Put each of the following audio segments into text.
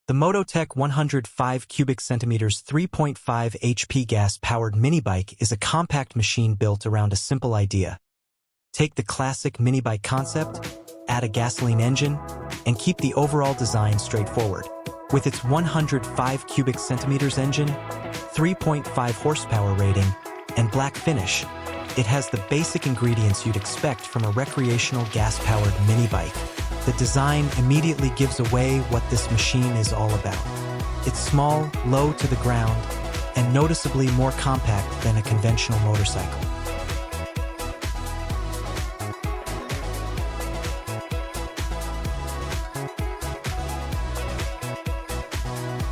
The MotoTec 105 cubic centimeters 3.5 HP gas-powered minibike is a compact machine built around a simple idea. Take the classic minibike concept, add a gasoline engine, and keep the overall design straightforward. With its 105 cubic centimeters engine, 3.5 horsepower rating, and black finish, it has the basic ingredients you'd expect from a recreational gas-powered minibike. The design immediately gives away what this machine is all about. It's small, low to the ground, and noticeably more compact than a conventional motorcycle.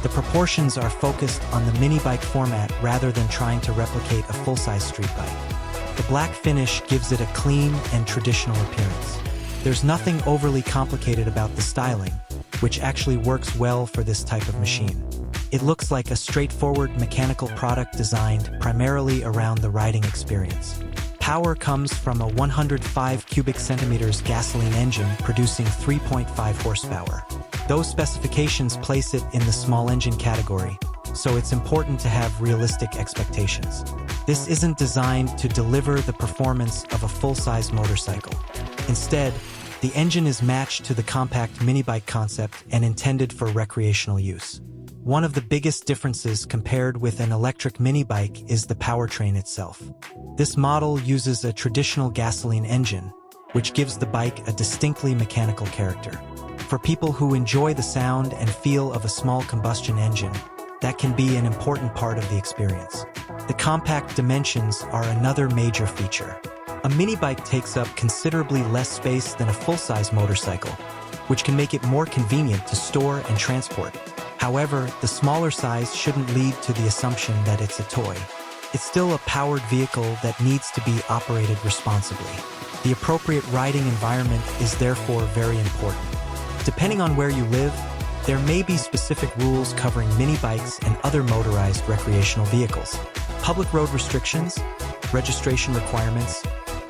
The proportions are focused on the minibike format rather than trying to replicate a full-size street bike. The black finish gives it a clean and traditional appearance. There's nothing overly complicated about the styling, which actually works well for this type of machine. It looks like a straightforward mechanical product designed primarily around the riding experience. Power comes from a 105 cubic centimeters gasoline engine producing 3.5 horsepower. Those specifications place it in the small engine category, so it's important to have realistic expectations. This isn't designed to deliver the performance of a full-size motorcycle. Instead, the engine is matched to the compact minibike concept and intended for recreational use. One of the biggest differences compared with an electric minibike is the powertrain itself. This model uses a traditional gasoline engine, which gives the bike a distinctly mechanical character. For people who enjoy the sound and feel of a small combustion engine, that can be an important part of the experience. The compact dimensions are another major feature. A minibike takes up considerably less space than a full-size motorcycle, which can make it more convenient to store and transport. However, the smaller size shouldn't lead to the assumption that it's a toy. It's still a powered vehicle that needs to be operated responsibly. The appropriate riding environment is therefore very important. Depending on where you live, there may be specific rules covering minibikes and other motorized recreational vehicles. Public road restrictions, registration requirements,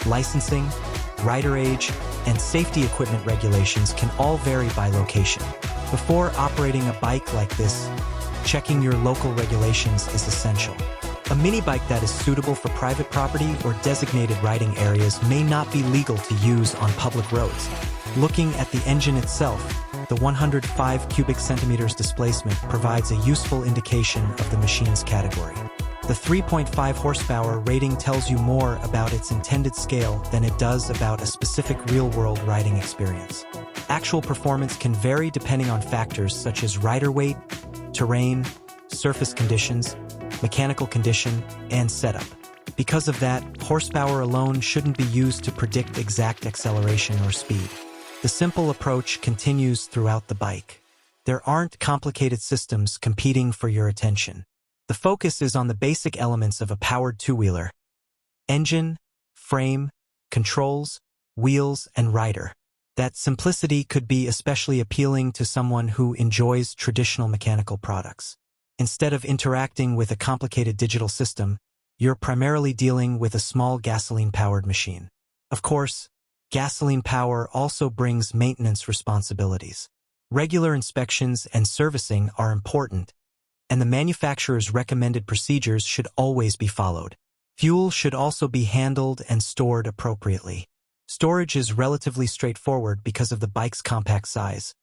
licensing, rider age, and safety equipment regulations can all vary by location. Before operating a bike like this, checking your local regulations is essential. A minibike that is suitable for private property or designated riding areas may not be legal to use on public roads. Looking at the engine itself, the 105 cubic centimeters displacement provides a useful indication of the machine's category. The 3.5 horsepower rating tells you more about its intended scale than it does about a specific real-world riding experience. Actual performance can vary depending on factors such as rider weight, terrain, surface conditions, mechanical condition, and setup. Because of that, horsepower alone shouldn't be used to predict exact acceleration or speed. The simple approach continues throughout the bike. There aren't complicated systems competing for your attention. The focus is on the basic elements of a powered two-wheeler: engine, frame, controls, wheels, and rider. That simplicity could be especially appealing to someone who enjoys traditional mechanical products. Instead of interacting with a complicated digital system, you're primarily dealing with a small gasoline-powered machine. Of course, gasoline power also brings maintenance responsibilities. Regular inspections and servicing are important, and the manufacturer's recommended procedures should always be followed. Fuel should also be handled and stored appropriately. Storage is relatively straightforward because of the bike's compact size,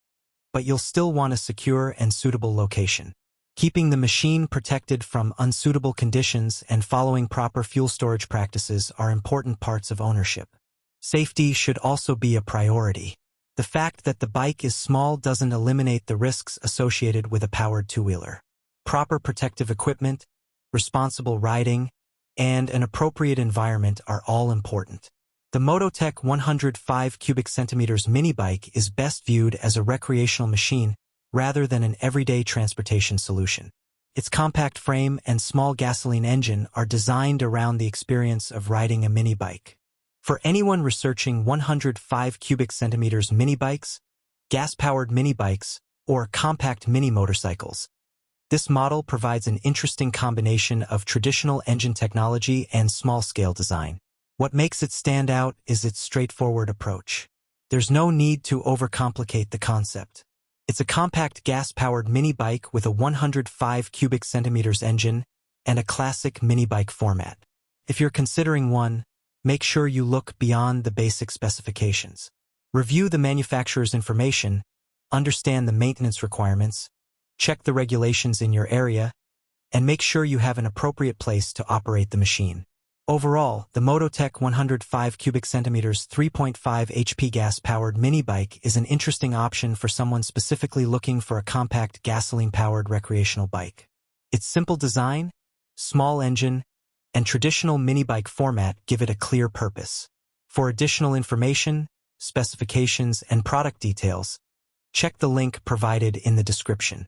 but you'll still want a secure and suitable location. Keeping the machine protected from unsuitable conditions and following proper fuel storage practices are important parts of ownership. Safety should also be a priority. The fact that the bike is small doesn't eliminate the risks associated with a powered two-wheeler. Proper protective equipment, responsible riding, and an appropriate environment are all important. The MotoTec 105 cubic centimeters minibike is best viewed as a recreational machine rather than an everyday transportation solution. Its compact frame and small gasoline engine are designed around the experience of riding a minibike. For anyone researching 105 cubic centimeters minibikes, gas-powered minibikes, or compact mini motorcycles, this model provides an interesting combination of traditional engine technology and small-scale design. What makes it stand out is its straightforward approach. There's no need to overcomplicate the concept. It's a compact gas-powered mini bike with a 105 cubic centimeters engine and a classic mini bike format. If you're considering one, make sure you look beyond the basic specifications. Review the manufacturer's information, understand the maintenance requirements, check the regulations in your area, and make sure you have an appropriate place to operate the machine. Overall, the MotoTec 105 cubic centimeters 3.5 HP gas-powered mini bike is an interesting option for someone specifically looking for a compact gasoline-powered recreational bike. Its simple design, small engine, and traditional mini bike format give it a clear purpose. For additional information, specifications, and product details, check the link provided in the description.